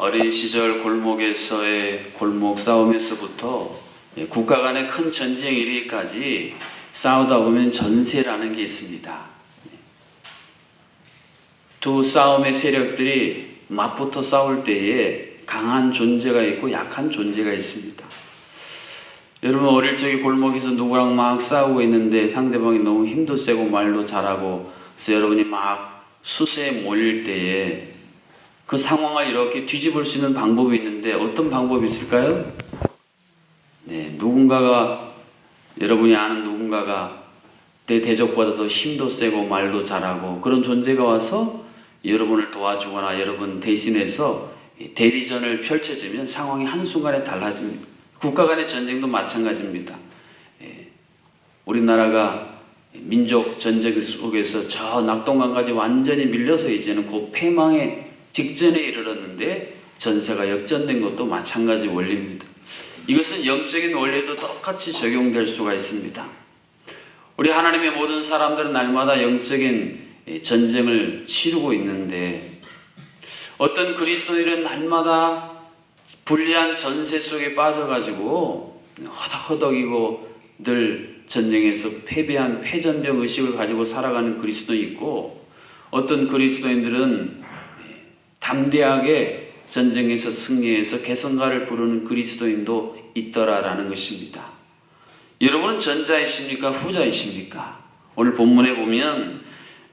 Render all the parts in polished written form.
어린 시절 골목에서의 골목 싸움에서부터 국가 간의 큰 전쟁 이르기까지 싸우다 보면 전세라는 게 있습니다. 두 싸움의 세력들이 맞붙어 싸울 때에 강한 존재가 있고 약한 존재가 있습니다. 여러분 어릴 적에 골목에서 누구랑 막 싸우고 있는데 상대방이 너무 힘도 세고 말도 잘하고 그래서 여러분이 막 수세에 몰릴 때에 그 상황을 이렇게 뒤집을 수 있는 방법이 있는데 어떤 방법이 있을까요? 누군가가 여러분이 아는 누군가가 내 대적보다도 힘도 세고 말도 잘하고 그런 존재가 와서 여러분을 도와주거나 여러분 대신해서 대리전을 펼쳐지면 상황이 한순간에 달라집니다. 국가 간의 전쟁도 마찬가지입니다. 우리나라가 민족 전쟁 속에서 저 낙동강까지 완전히 밀려서 이제는 곧 패망의 직전에 이르렀는데 전세가 역전된 것도 마찬가지 원리입니다. 이것은 영적인 원리도 똑같이 적용될 수가 있습니다. 우리 하나님의 모든 사람들은 날마다 영적인 전쟁을 치르고 있는데 어떤 그리스도인은 날마다 불리한 전세 속에 빠져가지고 허덕허덕이고 늘 전쟁에서 패배한 패전병 의식을 가지고 살아가는 그리스도인이 있고 어떤 그리스도인들은 담대하게 전쟁에서 승리해서 개성가를 부르는 그리스도인도 있더라라는 것입니다. 여러분은 전자이십니까? 후자이십니까? 오늘 본문에 보면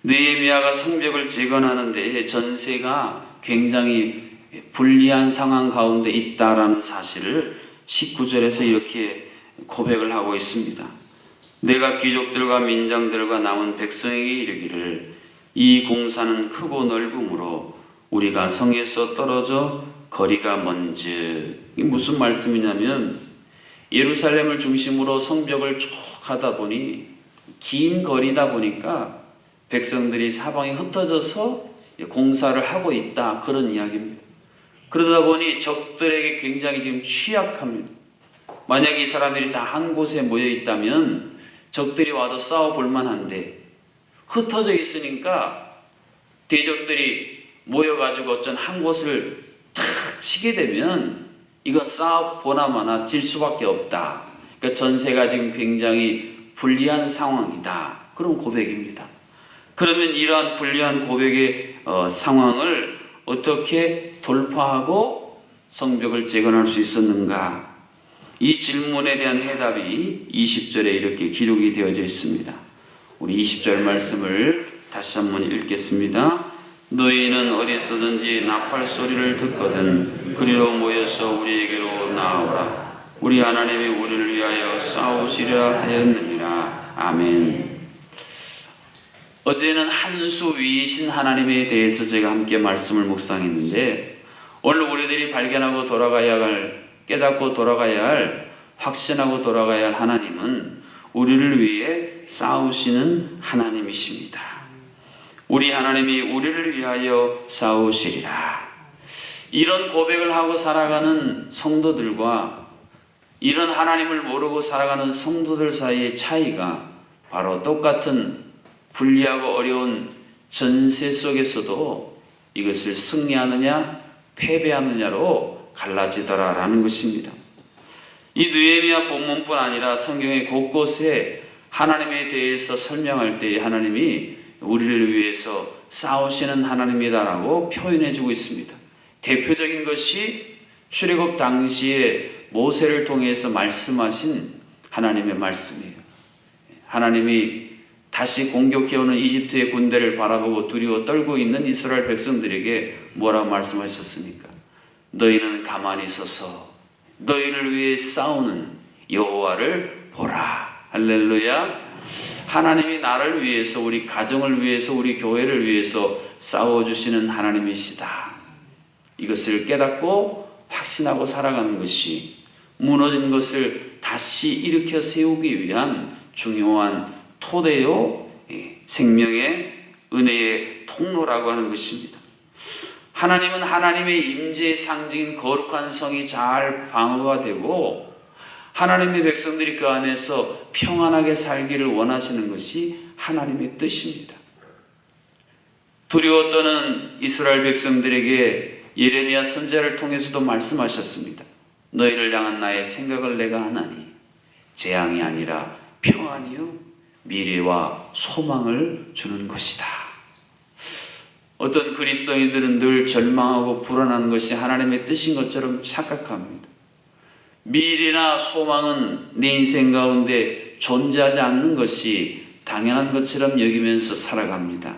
느헤미야가 성벽을 재건하는 데에 전세가 굉장히 불리한 상황 가운데 있다라는 사실을 19절에서 이렇게 고백을 하고 있습니다. 내가 귀족들과 민장들과 남은 백성에게 이르기를 이 공사는 크고 넓음으로 우리가 성에서 떨어져 거리가 먼즉. 이게 무슨 말씀이냐면 예루살렘을 중심으로 성벽을 쭉 하다 보니 긴 거리다 보니까 백성들이 사방에 흩어져서 공사를 하고 있다 그런 이야기입니다. 그러다 보니 적들에게 굉장히 지금 취약합니다. 만약에 이 사람들이 다 한 곳에 모여 있다면 적들이 와도 싸워볼 만한데 흩어져 있으니까 대적들이 모여가지고 어떤 한 곳을 탁 치게 되면 이건 싸워보나마나 질 수밖에 없다. 그러니까 전세가 지금 굉장히 불리한 상황이다. 그런 고백입니다. 그러면 이러한 불리한 고백의 상황을 어떻게 돌파하고 성벽을 재건할 수 있었는가? 이 질문에 대한 해답이 20절에 이렇게 기록이 되어져 있습니다. 우리 20절 말씀을 다시 한번 읽겠습니다. 너희는 어디서든지 나팔 소리를 듣거든 그리로 모여서 우리에게로 나아오라. 우리 하나님이 우리를 위하여 싸우시려 하였느니라. 아멘. 어제는 한 수 위이신 하나님에 대해서 제가 함께 말씀을 묵상했는데 오늘 우리들이 발견하고 돌아가야 할, 깨닫고 돌아가야 할, 확신하고 돌아가야 할 하나님은 우리를 위해 싸우시는 하나님이십니다. 우리 하나님이 우리를 위하여 싸우시리라. 이런 고백을 하고 살아가는 성도들과 이런 하나님을 모르고 살아가는 성도들 사이의 차이가 바로 똑같은 불리하고 어려운 전세 속에서도 이것을 승리하느냐 패배하느냐로 갈라지더라라는 것입니다. 이 느헤미야 본문뿐 아니라 성경의 곳곳에 하나님에 대해서 설명할 때 하나님이 우리를 위해서 싸우시는 하나님이다라고 표현해주고 있습니다. 대표적인 것이 출애굽 당시에 모세를 통해서 말씀하신 하나님의 말씀이에요. 하나님이 다시 공격해오는 이집트의 군대를 바라보고 두려워 떨고 있는 이스라엘 백성들에게 뭐라고 말씀하셨습니까? 너희는 가만히 서서 너희를 위해 싸우는 여호와를 보라. 할렐루야. 하나님이 나를 위해서, 우리 가정을 위해서, 우리 교회를 위해서 싸워주시는 하나님이시다. 이것을 깨닫고 확신하고 살아가는 것이 무너진 것을 다시 일으켜 세우기 위한 중요한 토대요 생명의 은혜의 통로라고 하는 것입니다. 하나님은 하나님의 임재의 상징인 거룩한 성이 잘 방어가 되고 하나님의 백성들이 그 안에서 평안하게 살기를 원하시는 것이 하나님의 뜻입니다. 두려워 떠는 이스라엘 백성들에게 예레미야 선지자를 통해서도 말씀하셨습니다. 너희를 향한 나의 생각을 내가 하나니 재앙이 아니라 평안이요 미래와 소망을 주는 것이다. 어떤 그리스도인들은 늘 절망하고 불안한 것이 하나님의 뜻인 것처럼 착각합니다. 미래나 소망은 내 인생 가운데 존재하지 않는 것이 당연한 것처럼 여기면서 살아갑니다.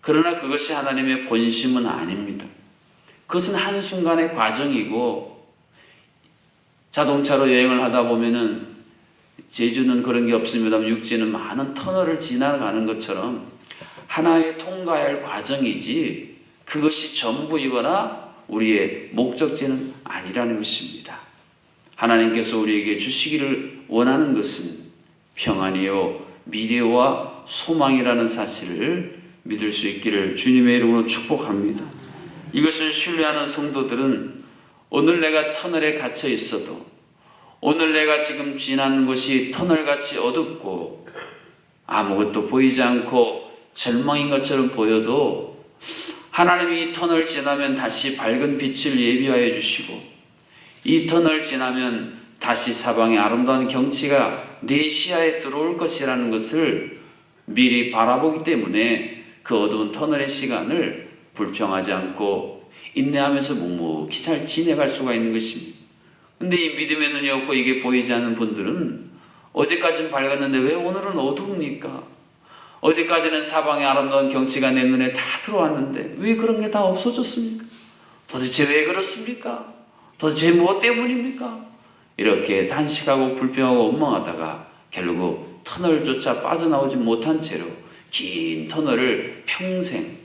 그러나 그것이 하나님의 본심은 아닙니다. 그것은 한순간의 과정이고, 자동차로 여행을 하다 보면은 제주는 그런 게 없습니다. 육지는 많은 터널을 지나가는 것처럼 하나의 통과해야 할 과정이지 그것이 전부이거나 우리의 목적지는 아니라는 것입니다. 하나님께서 우리에게 주시기를 원하는 것은 평안이요 미래와 소망이라는 사실을 믿을 수 있기를 주님의 이름으로 축복합니다. 이것을 신뢰하는 성도들은 오늘 내가 터널에 갇혀 있어도, 오늘 내가 지금 지나는 것이 터널같이 어둡고 아무것도 보이지 않고 절망인 것처럼 보여도 하나님이 이 터널 지나면 다시 밝은 빛을 예비하여 주시고, 이 터널 지나면 다시 사방의 아름다운 경치가 내 시야에 들어올 것이라는 것을 미리 바라보기 때문에 그 어두운 터널의 시간을 불평하지 않고 인내하면서 묵묵히 잘 지내갈 수가 있는 것입니다. 근데 이 믿음의 눈이 없고 이게 보이지 않는 분들은 어제까지는 밝았는데 왜 오늘은 어두웁니까? 어제까지는 사방의 아름다운 경치가 내 눈에 다 들어왔는데 왜 그런 게 다 없어졌습니까? 도대체 왜 그렇습니까? 도대체 무엇 때문입니까? 이렇게 단식하고 불평하고 원망하다가 결국 터널조차 빠져나오지 못한 채로 긴 터널을 평생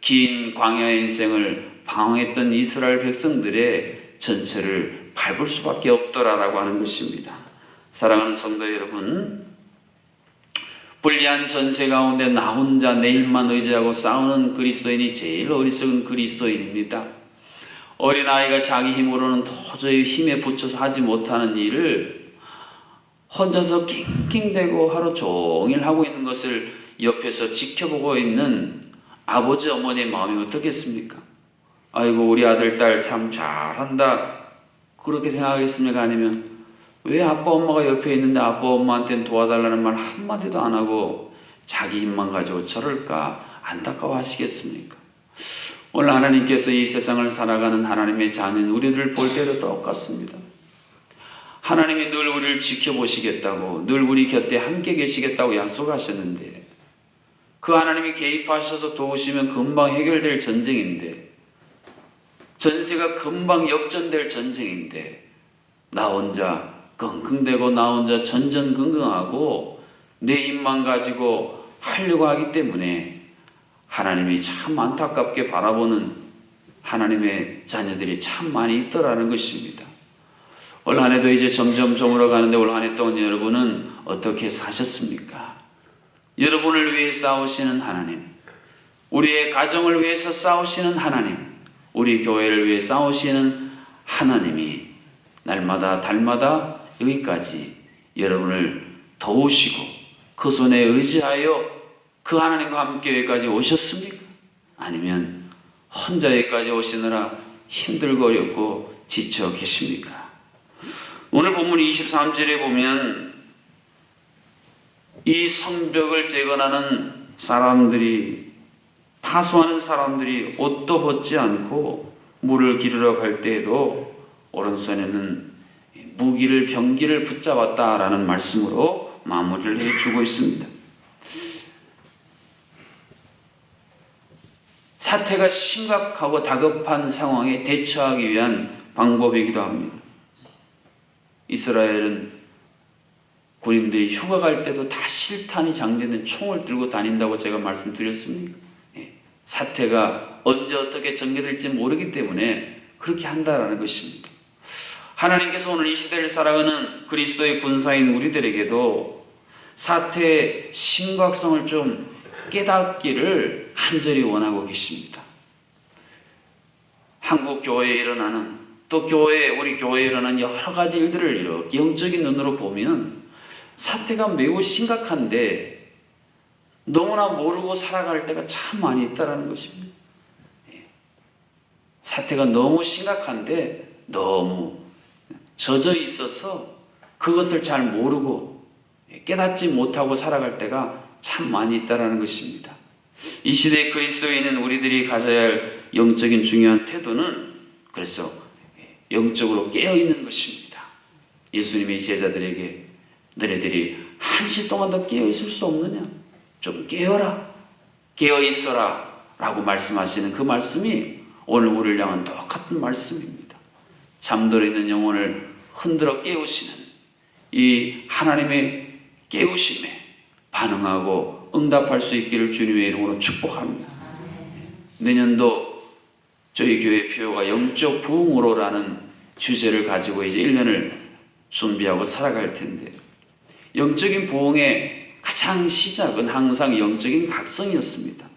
긴 광야의 인생을 방황했던 이스라엘 백성들의 전체를 밟을 수밖에 없더라라고 하는 것입니다. 사랑하는 성도 여러분, 불리한 전세 가운데 나 혼자 내 힘만 의지하고 싸우는 그리스도인이 제일 어리석은 그리스도인입니다. 어린아이가 자기 힘으로는 도저히 힘에 붙여서 하지 못하는 일을 혼자서 낑낑대고 하루 종일 하고 있는 것을 옆에서 지켜보고 있는 아버지 어머니의 마음이 어떻겠습니까? 아이고 우리 아들 딸 참 잘한다 그렇게 생각하겠습니까? 아니면 왜 아빠 엄마가 옆에 있는데 아빠 엄마한테는 도와달라는 말 한마디도 안 하고 자기 힘만 가지고 저럴까 안타까워 하시겠습니까? 오늘 하나님께서 이 세상을 살아가는 하나님의 자녀인 우리들 볼 때도 똑같습니다. 하나님이 늘 우리를 지켜보시겠다고, 늘 우리 곁에 함께 계시겠다고 약속하셨는데 그 하나님이 개입하셔서 도우시면 금방 해결될 전쟁인데, 전세가 금방 역전될 전쟁인데 나 혼자 끙끙대고 나 혼자 전전긍긍하고 내 힘만 가지고 하려고 하기 때문에 하나님이 참 안타깝게 바라보는 하나님의 자녀들이 참 많이 있더라는 것입니다. 올 한 해도 이제 점점 저물어 가는데 올 한 해 동안 여러분은 어떻게 사셨습니까? 여러분을 위해 싸우시는 하나님, 우리의 가정을 위해서 싸우시는 하나님, 우리 교회를 위해 싸우시는 하나님이 날마다 달마다 여기까지 여러분을 도우시고 그 손에 의지하여 그 하나님과 함께 여기까지 오셨습니까? 아니면 혼자 여기까지 오시느라 힘들고 어렵고 지쳐 계십니까? 오늘 본문 23절에 보면 이 성벽을 재건하는 사람들이, 파수하는 사람들이 옷도 벗지 않고 물을 기르러 갈 때에도 오른손에는 무기를 병기를 붙잡았다라는 말씀으로 마무리를 해주고 있습니다. 사태가 심각하고 다급한 상황에 대처하기 위한 방법이기도 합니다. 이스라엘은 군인들이 휴가 갈 때도 다 실탄이 장전된 총을 들고 다닌다고 제가 말씀드렸습니다. 사태가 언제 어떻게 전개될지 모르기 때문에 그렇게 한다라는 것입니다. 하나님께서 오늘 이 시대를 살아가는 그리스도의 군사인 우리들에게도 사태의 심각성을 좀 깨닫기를 간절히 원하고 계십니다. 한국 교회에 일어나는, 또 우리 교회에 일어나는 여러 가지 일들을 이렇게 영적인 눈으로 보면 사태가 매우 심각한데 너무나 모르고 살아갈 때가 참 많이 있다는 것입니다. 사태가 너무 심각한데 너무 젖어 있어서 그것을 잘 모르고 깨닫지 못하고 살아갈 때가 참 많이 있다는 것입니다. 이 시대의 그리스도인은 우리들이 가져야 할 영적인 중요한 태도는 그래서 영적으로 깨어있는 것입니다. 예수님의 제자들에게 너네들이 1시 동안 더 깨어있을 수 없느냐? 좀 깨어라, 깨어있어라 라고 말씀하시는 그 말씀이 오늘 우리를 향한 똑같은 말씀입니다. 잠들어 있는 영혼을 흔들어 깨우시는 이 하나님의 깨우심에 반응하고 응답할 수 있기를 주님의 이름으로 축복합니다. 내년도 저희 교회 표가 영적 부흥으로라는 주제를 가지고 이제 1년을 준비하고 살아갈 텐데, 영적인 부흥의 가장 시작은 항상 영적인 각성이었습니다.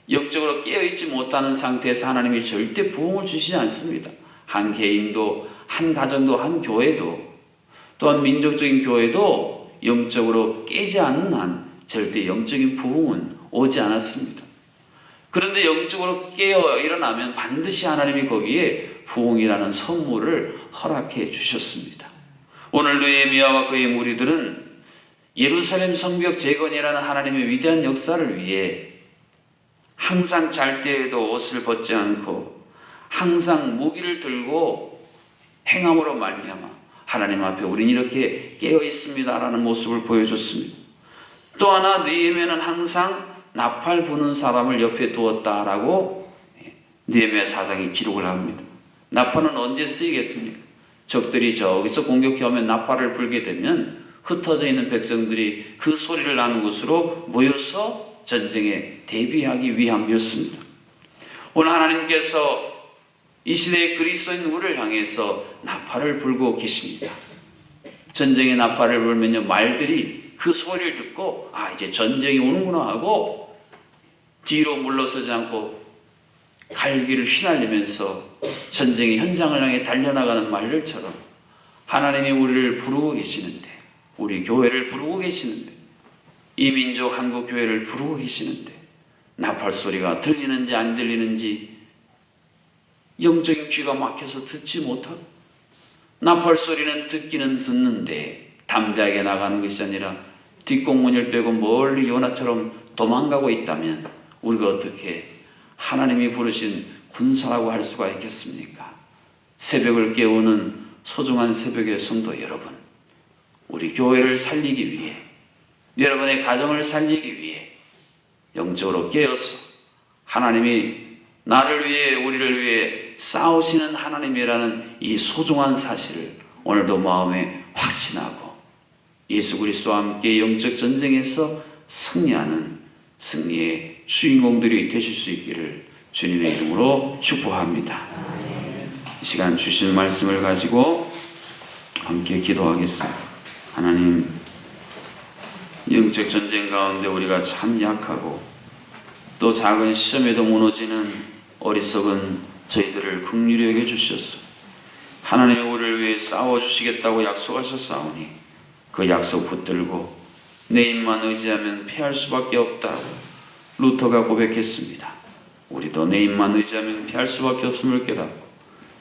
영적으로 깨어있지 못하는 상태에서 하나님이 절대 부흥을 주시지 않습니다. 한 개인도, 한 가정도, 한 교회도, 또한 민족적인 교회도 영적으로 깨지 않는 한 절대 영적인 부흥은 오지 않았습니다. 그런데 영적으로 깨어 일어나면 반드시 하나님이 거기에 부흥이라는 선물을 허락해 주셨습니다. 오늘 느헤미야와 그의 무리들은 예루살렘 성벽 재건이라는 하나님의 위대한 역사를 위해 항상 잘 때에도 옷을 벗지 않고 항상 무기를 들고 행함으로 말미암아 하나님 앞에 우린 이렇게 깨어 있습니다라는 모습을 보여줬습니다. 또 하나 느헤미야는 항상 나팔 부는 사람을 옆에 두었다라고 느헤미야 4장이 기록을 합니다. 나팔은 언제 쓰이겠습니까? 적들이 저기서 공격해 오면 나팔을 불게 되면 흩어져 있는 백성들이 그 소리를 나는 곳으로 모여서 전쟁에 대비하기 위함이었습니다. 오늘 하나님께서 이 시대의 그리스도인 우리를 향해서 나팔을 불고 계십니다. 전쟁의 나팔을 불면요, 말들이 그 소리를 듣고 이제 전쟁이 오는구나 하고 뒤로 물러서지 않고 갈기를 휘날리면서 전쟁의 현장을 향해 달려나가는 말들처럼 하나님이 우리를 부르고 계시는데, 우리 교회를 부르고 계시는데, 이 민족 한국 교회를 부르고 계시는데 나팔 소리가 들리는지 안 들리는지 영적인 귀가 막혀서 듣지 못하고, 나팔 소리는 듣기는 듣는데 담대하게 나가는 것이 아니라 뒷공문을 빼고 멀리 요나처럼 도망가고 있다면 우리가 어떻게 하나님이 부르신 군사라고 할 수가 있겠습니까? 새벽을 깨우는 소중한 새벽의 성도 여러분, 우리 교회를 살리기 위해, 여러분의 가정을 살리기 위해 영적으로 깨어서 하나님이 나를 위해, 우리를 위해 싸우시는 하나님이라는 이 소중한 사실을 오늘도 마음에 확신하고 예수 그리스도와 함께 영적 전쟁에서 승리하는 승리의 주인공들이 되실 수 있기를 주님의 이름으로 축복합니다. 이 시간 주신 말씀을 가지고 함께 기도하겠습니다. 하나님, 영적 전쟁 가운데 우리가 참 약하고 또 작은 시험에도 무너지는 어리석은 저희들을 긍휼히 여겨 주셔서 하나님이 우리를 위해 싸워주시겠다고 약속하셨사오니 그 약속 붙들고 내 입만 의지하면 피할 수밖에 없다. 루터가 고백했습니다. 우리도 내 입만 의지하면 피할 수밖에 없음을 깨닫고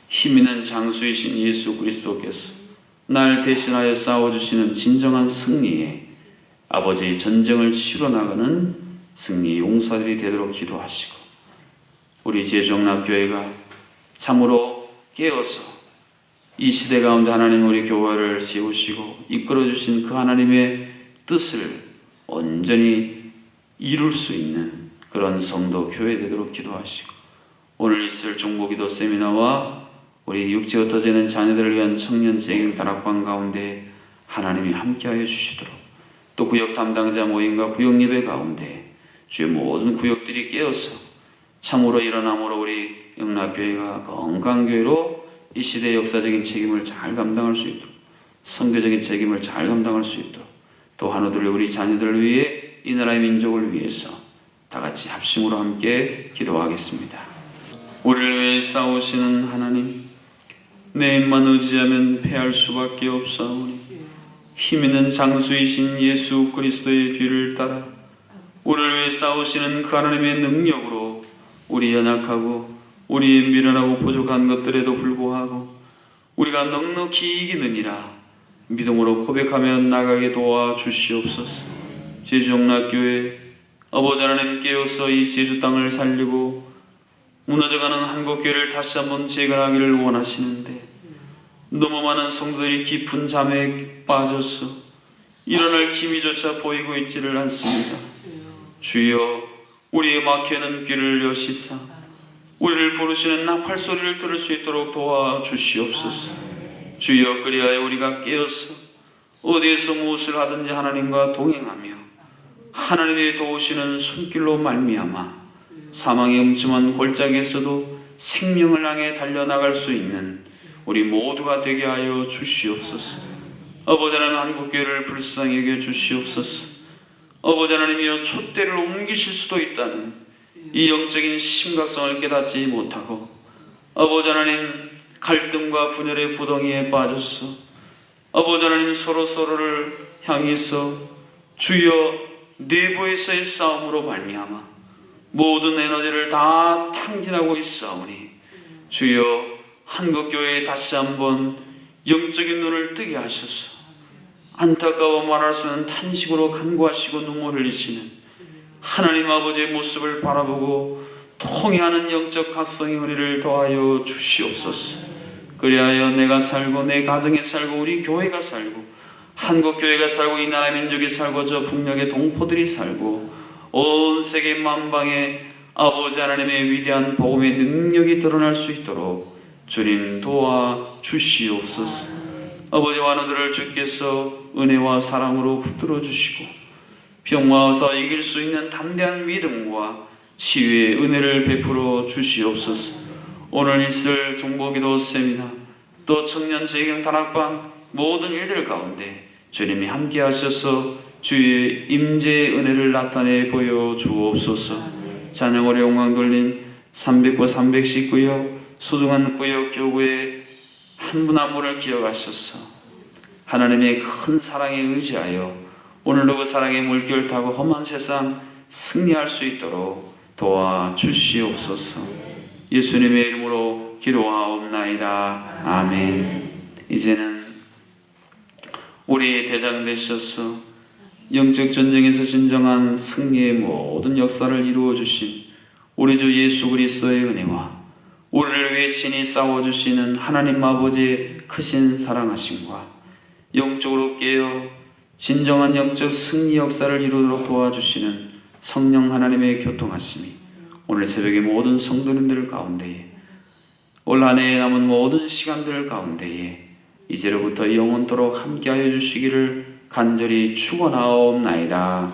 힘있는 장수이신 예수 그리스도께서 날 대신하여 싸워주시는 진정한 승리에 아버지의 전쟁을 치러 나가는 승리의 용사들이 되도록 기도하시고, 우리 제주영락교회가 참으로 깨어서 이 시대 가운데 하나님 우리 교회를 세우시고 이끌어주신 그 하나님의 뜻을 온전히 이룰 수 있는 그런 성도 교회 되도록 기도하시고, 오늘 있을 중보기도 세미나와 우리 육체 흩어지는 자녀들을 위한 청년 재경 다락방 가운데 하나님이 함께하여 주시도록, 또 구역 담당자 모임과 구역 예배 가운데 주의 모든 구역들이 깨어서 참으로 일어남으로 우리 영락교회가 건강교회로 이 시대의 역사적인 책임을 잘 감당할 수 있도록, 선교적인 책임을 잘 감당할 수 있도록, 또 한우들 우리 자녀들을 위해 이 나라의 민족을 위해서 다 같이 합심으로 함께 기도하겠습니다. 우리를 위해 싸우시는 하나님, 내 입만 의지하면 패할 수밖에 없사오니 힘있는 장수이신 예수 그리스도의 뒤를 따라 우리를 위해 싸우시는 그 하나님의 능력으로 우리 연약하고 우리의 미련하고 부족한 것들에도 불구하고 우리가 넉넉히 이기느니라 믿음으로 고백하며 나가게 도와주시옵소서. 제주영락교회 아버지 하나님 깨어서 이 제주 땅을 살리고 무너져가는 한국교회를 다시 한번 재건하기를 원하시는데 너무 많은 성도들이 깊은 잠에 빠져서 일어날 기미조차 보이고 있지를 않습니다. 주여 우리의 막혀있는 귀를 여시사 우리를 부르시는 나팔 소리를 들을 수 있도록 도와주시옵소서. 주여 그리하여 우리가 깨어서 어디에서 무엇을 하든지 하나님과 동행하며 하나님의 도우시는 손길로 말미암아 사망의 음침한 골짜기에서도 생명을 향해 달려나갈 수 있는 우리 모두가 되게 하여 주시옵소서. 아버지 하나님 한국교회를 불쌍히 여겨 주시옵소서. 아버지 하나님이여 촛대를 옮기실 수도 있다는 이 영적인 심각성을 깨닫지 못하고 아버지 하나님 갈등과 분열의 구덩이에 빠져서 아버지 하나님 서로를 향해서 주여 내부에서의 싸움으로 말미암아 모든 에너지를 다 탕진하고 있사오니 주여 한국교회에 다시 한번 영적인 눈을 뜨게 하셔서 안타까워 말할 수 없는 탄식으로 간구하시고 눈물 흘리시는 하나님 아버지의 모습을 바라보고 통회하는 영적 각성의 은혜를 더하여 주시옵소서. 그리하여 내가 살고 내 가정에 살고 우리 교회가 살고 한국교회가 살고 이 나라 민족이 살고 저 북녘의 동포들이 살고 온 세계 만방에 아버지 하나님의 위대한 복음의 능력이 드러날 수 있도록 주님 도와주시옵소서. 아버지와 너들을 주께서 은혜와 사랑으로 붙들어 주시고 병마와서 이길 수 있는 담대한 믿음과 치유의 은혜를 베풀어 주시옵소서. 오늘 있을 중보기도 세미나 또 청년 재경 다락방 모든 일들 가운데 주님이 함께 하셔서 주의 임재의 은혜를 나타내 보여 주옵소서. 찬양으로 영광 돌린 300과 319여 소중한 구역 교구의 한 분 한 분을 기억하셔서 하나님의 큰 사랑에 의지하여 오늘도 그 사랑의 물결 타고 험한 세상 승리할 수 있도록 도와주시옵소서. 예수님의 이름으로 기도하옵나이다. 아멘. 이제는 우리 대장 되셔서 영적 전쟁에서 진정한 승리의 모든 역사를 이루어 주신 우리 주 예수 그리스도의 은혜와 우리를 위해 친히 싸워주시는 하나님 아버지의 크신 사랑하심과 영적으로 깨어 진정한 영적 승리 역사를 이루도록 도와주시는 성령 하나님의 교통하심이 오늘 새벽의 모든 성도님들 가운데에 올 한 해에 남은 모든 시간들 가운데에 이제로부터 영원토록 함께하여 주시기를 간절히 축원하옵나이다.